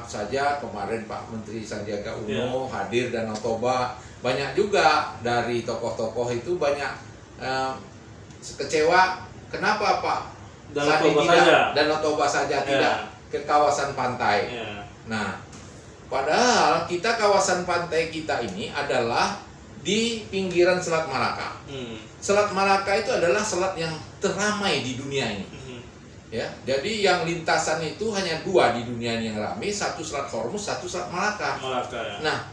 saja kemarin Pak Menteri Sandiaga Uno hadir dan Toba, banyak juga dari tokoh-tokoh itu banyak kecewa kenapa Pak Sandi tidak dan Toba saja tidak ke kawasan pantai. Nah, padahal kita kawasan pantai kita ini adalah di pinggiran Selat Malaka. Selat Malaka itu adalah selat yang teramai di dunia ini. Ya, jadi yang lintasan itu hanya dua di dunia ini yang ramai, satu Selat Hormuz, satu Selat Malaka. Nah,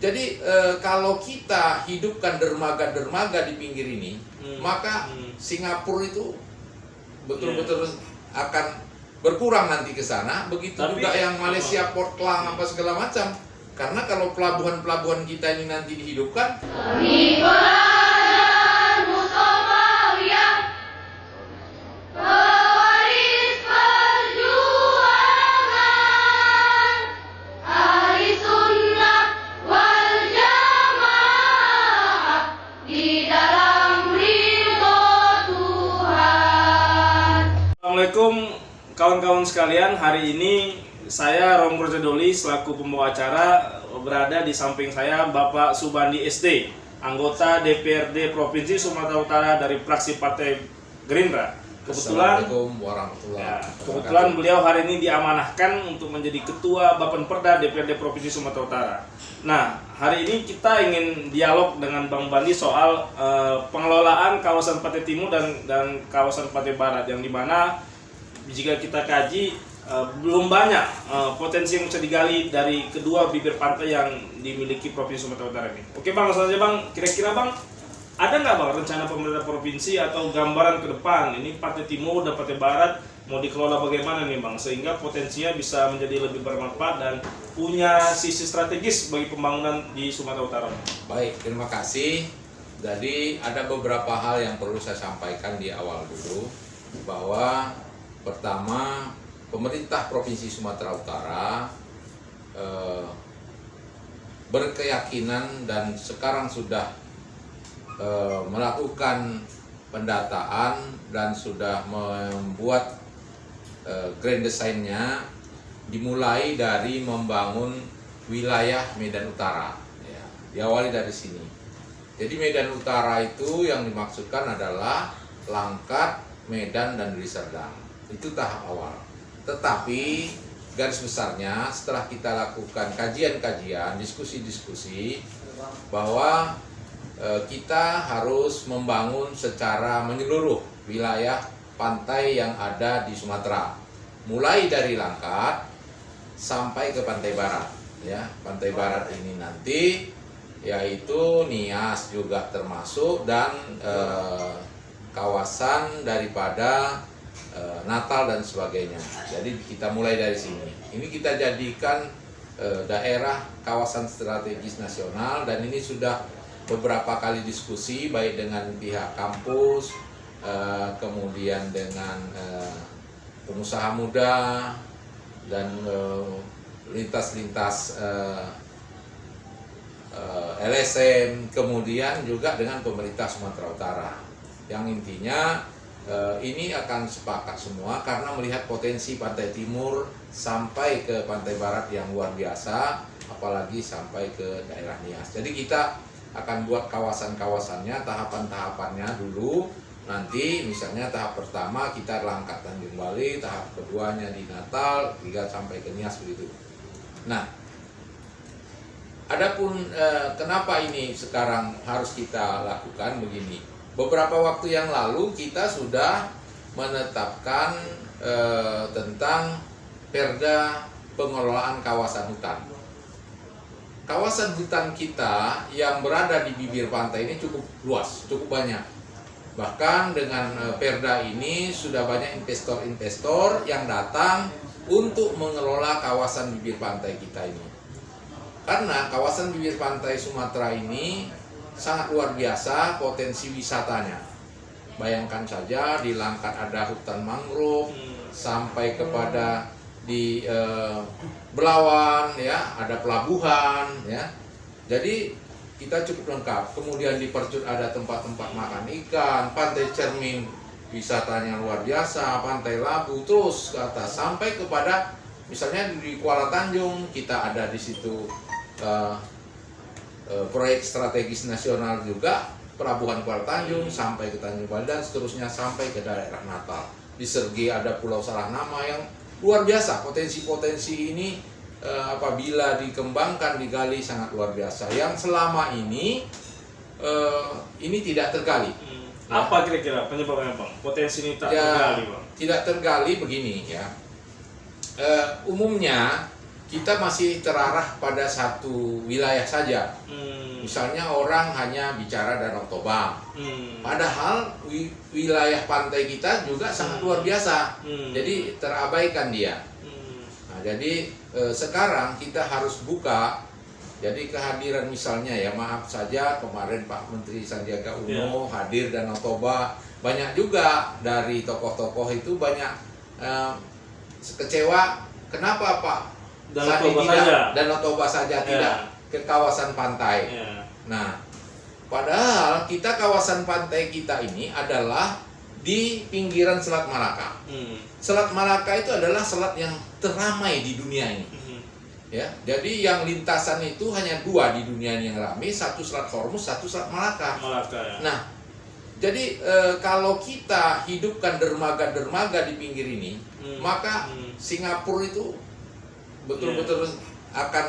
jadi kalau kita hidupkan dermaga-dermaga di pinggir ini, maka Singapura itu betul-betul akan berkurang nanti ke sana. Begitu juga yang Malaysia, Port Klang, apa segala macam. Karena kalau pelabuhan-pelabuhan kita ini nanti dihidupkan, Assalamualaikum kawan-kawan sekalian. Hari ini saya Rombro Jadoli selaku pembawa acara, berada di samping saya Bapak Subandi SD, anggota DPRD Provinsi Sumatera Utara dari fraksi Partai Gerindra. Kebetulan beliau hari ini diamanahkan untuk menjadi Ketua Bappenperda DPRD Provinsi Sumatera Utara. Nah, hari ini kita ingin dialog dengan Bang Bandi soal pengelolaan kawasan Pantai Timur dan kawasan Pantai Barat, yang dimana jika kita kaji belum banyak potensi yang bisa digali dari kedua bibir pantai yang dimiliki Provinsi Sumatera Utara ini. Oke Bang, langsung saja Bang, kira-kira Bang, ada nggak Bang rencana pemerintah provinsi atau gambaran ke depan ini Pantai Timur dan Pantai Barat mau dikelola bagaimana nih Bang, sehingga potensinya bisa menjadi lebih bermanfaat dan punya sisi strategis bagi pembangunan di Sumatera Utara? Baik, terima kasih. Jadi ada beberapa hal yang perlu saya sampaikan di awal dulu, bahwa pertama, pemerintah Provinsi Sumatera Utara berkeyakinan dan sekarang sudah melakukan pendataan dan sudah membuat grand design-nya, dimulai dari membangun wilayah Medan Utara. Ya, diawali dari sini. Jadi Medan Utara itu yang dimaksudkan adalah Langkat, Medan, dan Deli Serdang. Itu tahap awal. Tetapi garis besarnya setelah kita lakukan kajian-kajian, diskusi-diskusi, bahwa kita harus membangun secara menyeluruh wilayah pantai yang ada di Sumatera, mulai dari Langkat sampai ke Pantai Barat. Ya, Pantai Barat ini nanti yaitu Nias juga termasuk, dan kawasan daripada Natal dan sebagainya. Jadi kita mulai dari sini. Ini kita jadikan daerah kawasan strategis nasional, dan ini sudah beberapa kali diskusi baik dengan pihak kampus, kemudian dengan pengusaha muda dan lintas-lintas LSM, kemudian juga dengan pemerintah Sumatera Utara. Yang intinya ini akan sepakat semua karena melihat potensi Pantai Timur sampai ke Pantai Barat yang luar biasa, apalagi sampai ke daerah Nias. Jadi kita akan buat kawasan-kawasannya, tahapan-tahapannya dulu. Nanti misalnya tahap pertama kita Langkat Tanjung Bali, tahap keduanya di Natal, hingga sampai ke Nias begitu. Nah, adapun kenapa ini sekarang harus kita lakukan begini? Beberapa waktu yang lalu kita sudah menetapkan tentang Perda pengelolaan kawasan hutan. Kawasan hutan kita yang berada di bibir pantai ini cukup luas, cukup banyak. Bahkan dengan Perda ini sudah banyak investor-investor yang datang untuk mengelola kawasan bibir pantai kita ini. Karena kawasan bibir pantai Sumatera ini sangat luar biasa potensi wisatanya. Bayangkan saja di Langkat ada hutan mangrove, sampai kepada di Belawan ya ada pelabuhan ya. Jadi kita cukup lengkap. Kemudian di Percut ada tempat-tempat makan ikan, Pantai Cermin wisatanya luar biasa, Pantai Labu, terus ke atas sampai kepada Misalnya di Kuala Tanjung kita ada di situ proyek strategis nasional juga, pelabuhan Kuala Tanjung sampai ke Tanjung Balai dan seterusnya sampai ke daerah Natal. Di Sergi ada Pulau Salah Nama yang luar biasa. Potensi-potensi ini apabila dikembangkan, digali sangat luar biasa. Yang selama ini tidak tergali. Apa kira-kira penyebabnya Bang? Potensi ini tak Ya, tergali Bang? tidak tergali begini ya. Umumnya kita masih terarah pada satu wilayah saja. Misalnya orang hanya bicara Danau Toba. Padahal wilayah pantai kita juga sangat luar biasa. Jadi terabaikan dia. Nah, jadi sekarang kita harus buka. Jadi kehadiran misalnya ya, maaf saja kemarin Pak Menteri Sandiaga Uno hadir Danau Toba. Banyak juga dari tokoh-tokoh itu banyak kecewa. Kenapa Pak Danau Toba saja tidak ke kawasan pantai? Nah, padahal kita kawasan pantai kita ini adalah di pinggiran Selat Malaka. Selat Malaka itu adalah selat yang teramai di dunia ini. Ya, jadi yang lintasan itu hanya dua di dunia ini yang ramai, satu Selat Hormuz, satu Selat Malaka. Nah, jadi kalau kita hidupkan dermaga-dermaga di pinggir ini, maka Singapura itu betul-betul akan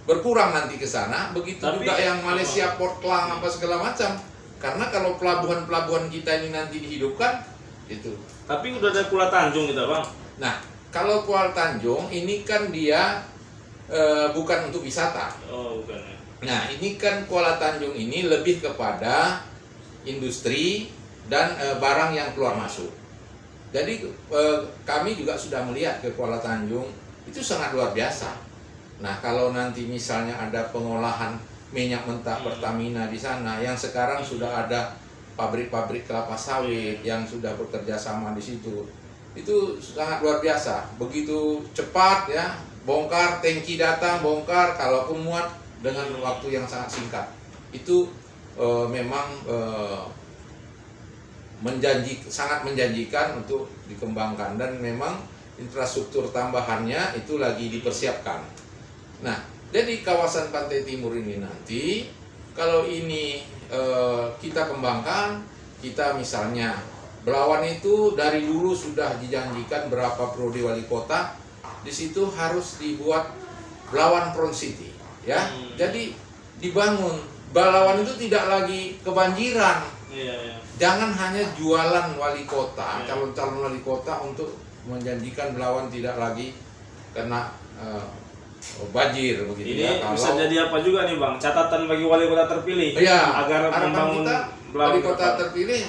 berkurang nanti ke sana. Begitu juga yang Malaysia, Port Klang apa segala macam. Karena kalau pelabuhan-pelabuhan kita ini nanti dihidupkan, itu. Tapi udah ada Kuala Tanjung kita Bang. Nah, kalau Kuala Tanjung ini kan dia bukan untuk wisata. Oh, bukan ya. Nah, ini kan Kuala Tanjung ini lebih kepada industri dan barang yang keluar masuk. Jadi kami juga sudah melihat ke Kuala Tanjung, itu sangat luar biasa. Nah, kalau nanti misalnya ada pengolahan minyak mentah Pertamina di sana, yang sekarang sudah ada pabrik-pabrik kelapa sawit yang sudah bekerja sama di situ, itu sangat luar biasa. Begitu cepat ya, bongkar, tangki datang, bongkar, kalau muat dengan waktu yang sangat singkat. Itu memang sangat menjanjikan untuk dikembangkan, dan memang infrastruktur tambahannya itu lagi dipersiapkan. Nah, jadi kawasan pantai timur ini nanti kalau ini kita kembangkan, kita misalnya Belawan itu dari dulu sudah dijanjikan berapa periode wali kota, di situ harus dibuat Belawan Front City, ya. Jadi dibangun Belawan itu tidak lagi kebanjiran. Jangan hanya jualan wali kota, calon-calon wali kota untuk menjanjikan Belawan tidak lagi kena banjir begitu. Ini ya. bisa jadi apa juga nih Bang? Catatan bagi wali kota terpilih agar membangun kita wali kota terpilih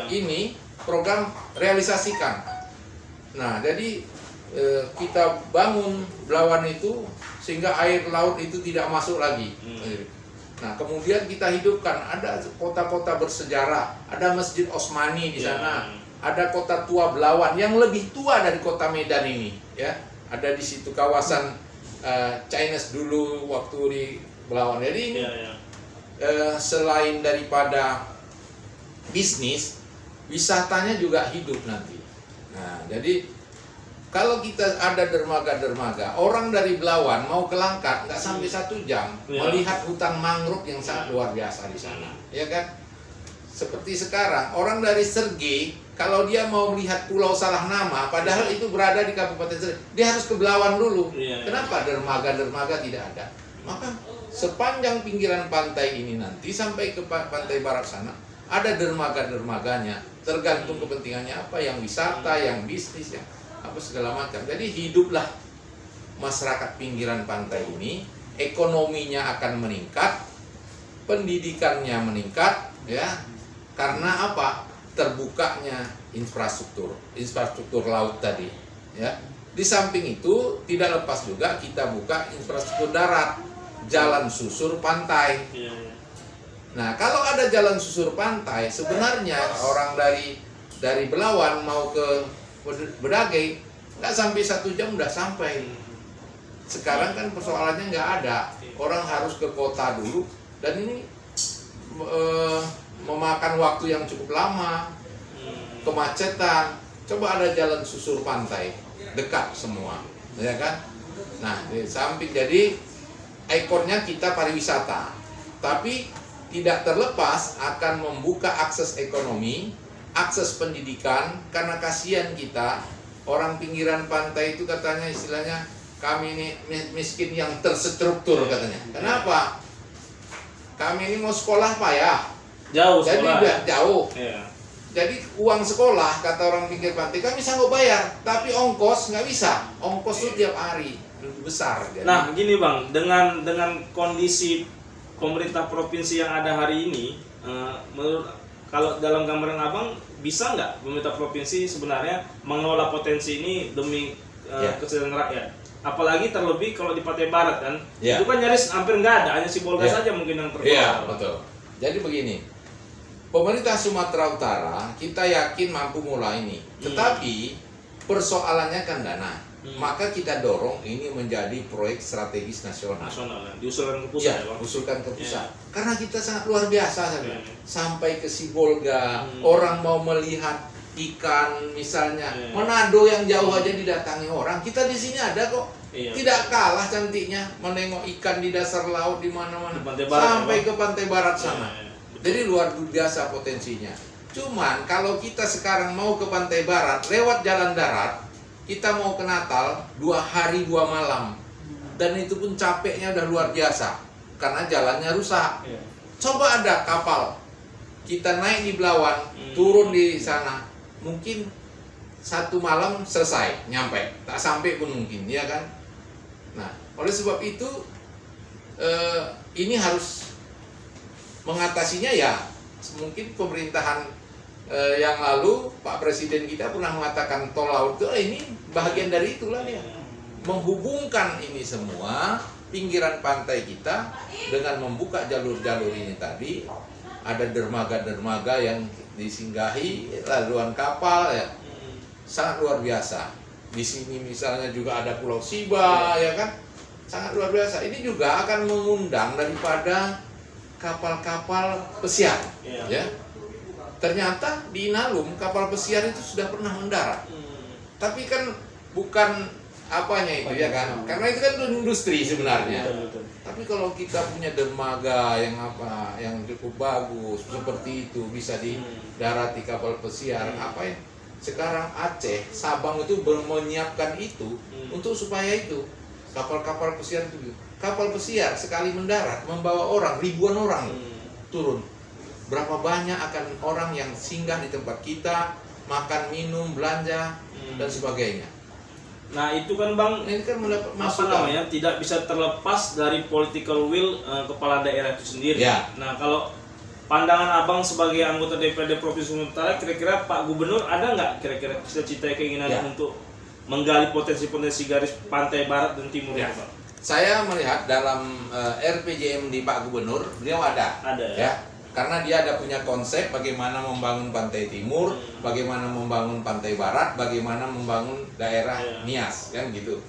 ini program realisasikan. Nah, jadi kita bangun Belawan itu sehingga air laut itu tidak masuk lagi. Nah, kemudian kita hidupkan ada kota-kota bersejarah, ada Masjid Osmani di sana, ada kota tua Belawan yang lebih tua dari kota Medan ini, ya. Ada di situ kawasan Chinese dulu waktu di Belawan. Jadi ini selain daripada bisnis, wisatanya juga hidup nanti. Nah, jadi kalau kita ada dermaga-dermaga, orang dari Belawan mau ke Langkat nggak sampai 1 jam melihat hutan mangrove yang sangat luar biasa di sana, ya kan? Seperti sekarang orang dari Sergi kalau dia mau melihat Pulau Salah Nama, padahal itu berada di Kabupaten Sergi, dia harus ke Belawan dulu. Kenapa dermaga-dermaga tidak ada? Maka sepanjang pinggiran pantai ini nanti sampai ke pantai barat sana ada dermaga-dermaganya, tergantung kepentingannya apa, yang wisata, yang bisnis, yang apa segala macam. Jadi hiduplah masyarakat pinggiran pantai ini, ekonominya akan meningkat, pendidikannya meningkat, ya. Karena apa? Terbukanya infrastruktur laut tadi, ya. Di samping itu tidak lepas juga kita buka infrastruktur darat, jalan susur pantai. Nah, kalau ada jalan susur pantai, sebenarnya orang dari Belawan mau ke Bedage nggak sampai 1 jam udah sampai. Sekarang kan persoalannya nggak ada, orang harus ke kota dulu, dan ini memakan waktu yang cukup lama, kemacetan. Coba ada jalan susur pantai, dekat semua. ya kan? Nah, di samping jadi ikonnya kita pariwisata, tapi tidak terlepas akan membuka akses ekonomi, akses pendidikan, karena kasihan kita orang pinggiran pantai itu katanya istilahnya kami ini miskin yang terstruktur katanya. Kenapa? Kami ini mau sekolah payah, Jauh jadi sekolah. udah jauh. Iya. Jadi uang sekolah kata orang pinggir pantai kami sanggup bayar, tapi ongkos nggak bisa. Ongkos itu tiap hari lebih besar. Jadi. Nah, gini Bang, dengan kondisi pemerintah provinsi yang ada hari ini, menurut kalau dalam gambaran Abang, bisa nggak pemerintah provinsi sebenarnya mengelola potensi ini demi kesejahteraan rakyat? Apalagi terlebih kalau di Pantai Barat kan, itu kan nyaris hampir nggak ada, hanya Sibolga saja mungkin yang terkelola. Iya, betul. Jadi begini, pemerintah Sumatera Utara kita yakin mampu mulai ini, tetapi persoalannya kan dana. Maka kita dorong ini menjadi proyek strategis nasional. Diusulkan ke pusat ya, Bang? Usulkan ke pusat. Karena kita sangat luar biasa, sampai ke Sibolga, orang mau melihat ikan misalnya, Manado yang jauh aja didatangi orang. Kita di sini ada kok, tidak kalah cantiknya menengok ikan di dasar laut di mana-mana, sampai ke Pantai Barat sana. Jadi luar biasa potensinya. Cuman kalau kita sekarang mau ke Pantai Barat lewat jalan darat, kita mau ke Natal 2 hari 2 malam, dan itu pun capeknya udah luar biasa karena jalannya rusak. Coba ada kapal, kita naik di Belawan, turun di sana, mungkin 1 malam selesai nyampe, tak sampai pun mungkin, ya kan? Nah, oleh sebab itu ini harus mengatasinya ya. Mungkin pemerintahan yang lalu Pak Presiden kita pernah mengatakan tol laut itu ini bagian dari itulah dia, menghubungkan ini semua pinggiran pantai kita dengan membuka jalur-jalur ini tadi. Ada dermaga-dermaga yang disinggahi, laluan kapal ya, sangat luar biasa. Di sini misalnya juga ada Pulau Siba, ya kan, sangat luar biasa. Ini juga akan mengundang daripada kapal-kapal pesiar, ya. Ternyata di Inalum kapal pesiar itu sudah pernah mendarat, tapi kan bukan apanya itu, ya kan, karena itu kan industri sebenarnya. Tapi kalau kita punya dermaga yang cukup bagus seperti itu, bisa didarati kapal pesiar, sekarang Aceh, Sabang itu menyiapkan itu untuk supaya itu kapal-kapal pesiar itu, kapal pesiar sekali mendarat membawa orang, ribuan orang turun. Berapa banyak akan orang yang singgah di tempat kita, makan, minum, belanja dan sebagainya. Nah itu kan Bang, ini kan mendapat masukan, tidak bisa terlepas dari political will kepala daerah itu sendiri. Nah kalau pandangan Abang sebagai anggota DPRD Provinsi Sumatera Utara, kira-kira Pak Gubernur ada nggak kira-kira cita-cita keinginan untuk menggali potensi-potensi garis pantai barat dan timur ya, Bang? Saya melihat dalam RPJM di Pak Gubernur, beliau ada ya. Karena dia ada punya konsep bagaimana membangun pantai timur, bagaimana membangun pantai barat, bagaimana membangun daerah Nias, kan gitu.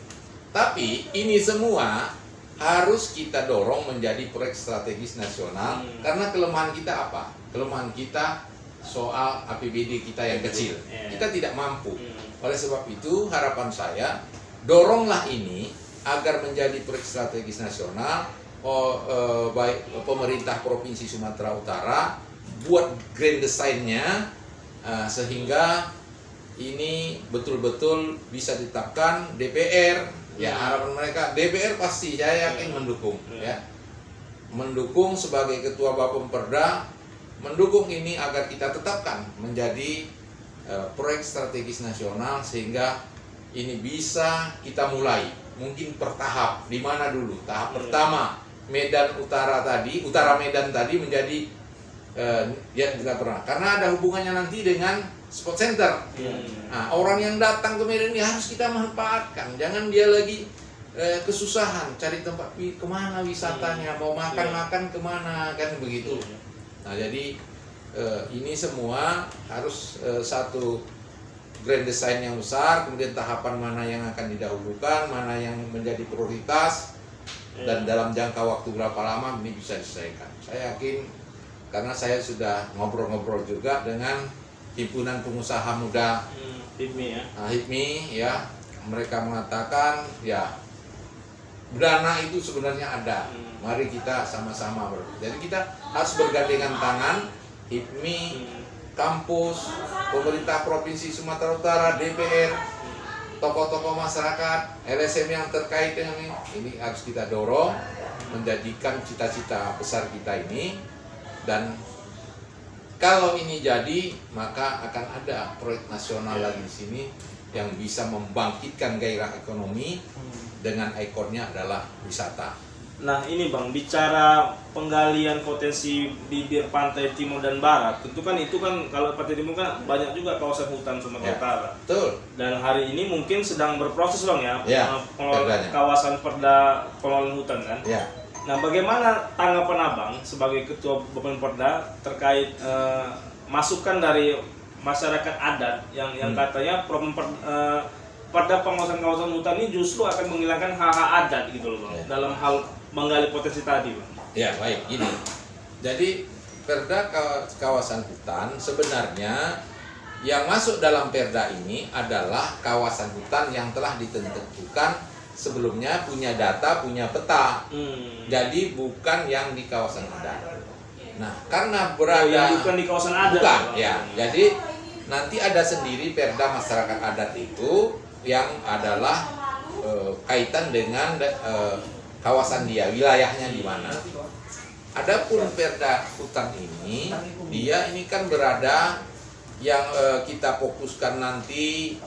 Tapi ini semua harus kita dorong menjadi proyek strategis nasional, karena kelemahan kita apa? Kelemahan kita soal APBD kita yang kecil. Kita tidak mampu. Oleh sebab itu harapan saya, doronglah ini agar menjadi proyek strategis nasional. Baik pemerintah Provinsi Sumatera Utara buat grand desainnya, sehingga ini betul-betul bisa ditetapkan DPR. Ya harapan mereka DPR pasti saya yakin mendukung, ya, mendukung sebagai ketua Bapemperda, mendukung ini agar kita tetapkan menjadi proyek strategis nasional, sehingga ini bisa kita mulai mungkin bertahap. Di mana dulu tahap pertama Medan Utara tadi, Utara Medan tadi menjadi ya kita pernah, karena ada hubungannya nanti dengan spot center. Nah, orang yang datang ke Medan ini harus kita manfaatkan, jangan dia lagi kesusahan cari tempat kemana wisatanya, mau makan kemana, kan begitu. Nah jadi ini semua harus satu grand design yang besar, kemudian tahapan mana yang akan didahulukan, mana yang menjadi prioritas, dan dalam jangka waktu berapa lama ini bisa diselesaikan. Saya yakin, karena saya sudah ngobrol-ngobrol juga dengan himpunan pengusaha muda HIPMI ya, mereka mengatakan ya dana itu sebenarnya ada. Mari kita sama-sama jadi kita harus bergandengan tangan, HIPMI, kampus, pemerintah Provinsi Sumatera Utara, DPR, tokoh-tokoh masyarakat, LSM yang terkait dengan ini harus kita dorong menjadikan cita-cita besar kita ini. Dan kalau ini jadi, maka akan ada proyek nasional lagi di sini yang bisa membangkitkan gairah ekonomi dengan ikonnya adalah wisata. Nah ini Bang, bicara penggalian potensi bibir pantai timur dan barat, tentu kan itu kan kalau pantai timur kan banyak juga kawasan hutan Sumatera Utara. Betul. Dan hari ini mungkin sedang berproses Bang ya, perdanya. kawasan perda pengelolaan hutan kan. Ya. Nah bagaimana tanggapan Abang sebagai Ketua Bapenda terkait masukan dari masyarakat adat yang katanya perda pengawasan kawasan hutan ini justru akan menghilangkan hak-hak adat gitu loh Bang, dalam hal menggali potensi tadi Bang. Ya baik, gini. Jadi perda kawasan hutan sebenarnya yang masuk dalam perda ini adalah kawasan hutan yang telah ditentukan sebelumnya, punya data, punya peta. Jadi bukan yang di kawasan adat. Nah, karena berada bukan di kawasan adat. Bukan, ya. Jadi nanti ada sendiri perda masyarakat adat itu yang adalah kaitan dengan kawasan dia, wilayahnya di mana. Adapun perda hutan ini, dia ini kan berada yang kita fokuskan nanti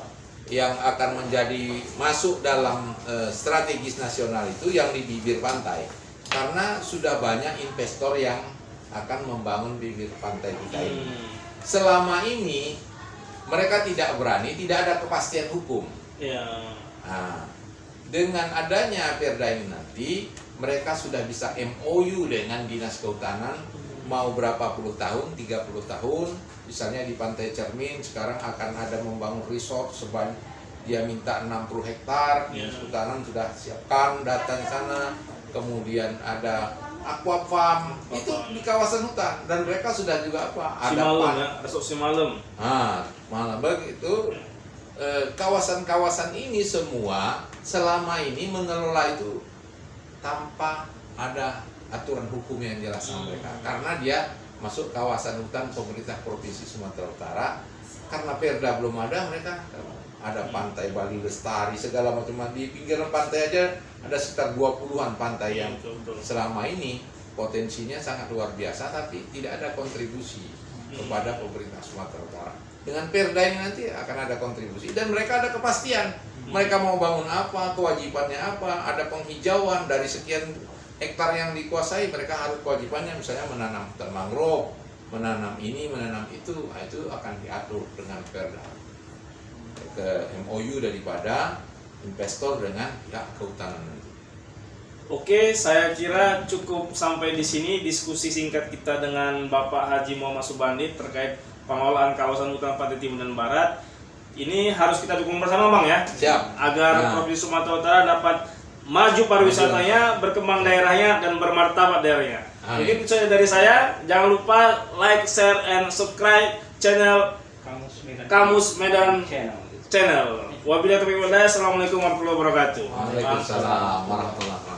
yang akan menjadi masuk dalam strategis nasional itu yang di bibir pantai. Karena sudah banyak investor yang akan membangun bibir pantai kita ini. Selama ini mereka tidak berani, tidak ada kepastian hukum. Nah, dengan adanya perda ini nanti mereka sudah bisa MOU dengan Dinas Kehutanan mau berapa puluh tahun, 30 tahun. Misalnya di Pantai Cermin sekarang akan ada membangun resort sebanyak dia minta 60 hektar. Dinas Kehutanan sudah siapkan data di sana. Kemudian ada aqua farm itu di kawasan hutan dan mereka sudah juga ada resort Simalem. Malah begitu. Kawasan-kawasan ini semua selama ini mengelola itu tanpa ada aturan hukum yang jelas sama mereka, karena dia masuk kawasan hutan pemerintah Provinsi Sumatera Utara. Karena perda belum ada, mereka ada pantai Bali Lestari segala macam, di pinggiran pantai aja ada sekitar 20-an pantai yang selama ini potensinya sangat luar biasa tapi tidak ada kontribusi kepada pemerintah Sumatera Utara. Dengan perda ini nanti akan ada kontribusi dan mereka ada kepastian. Mereka mau bangun apa, kewajibannya apa, ada penghijauan dari sekian hektar yang dikuasai, mereka harus kewajibannya misalnya menanam hutan mangrove, menanam ini, menanam itu. Nah, itu akan diatur dengan perda ke MOU daripada investor dengan pihak kehutanan nanti. Oke, saya kira cukup sampai di sini diskusi singkat kita dengan Bapak Haji Muhammad Subandi terkait pengelolaan kawasan hutan pantai timur dan barat. Ini harus kita dukung bersama Bang ya. Siap. Agar Provinsi Sumatera Utara dapat maju pariwisatanya, berkembang daerahnya dan bermartabat daerahnya. Mungkin itu saja dari saya. Jangan lupa like, share, and subscribe channel Kamus Medan Channel. Wabillahi taufiq wal hidayah. Assalamualaikum warahmatullahi wabarakatuh. Waalaikumsalam warahmatullahi wabarakatuh.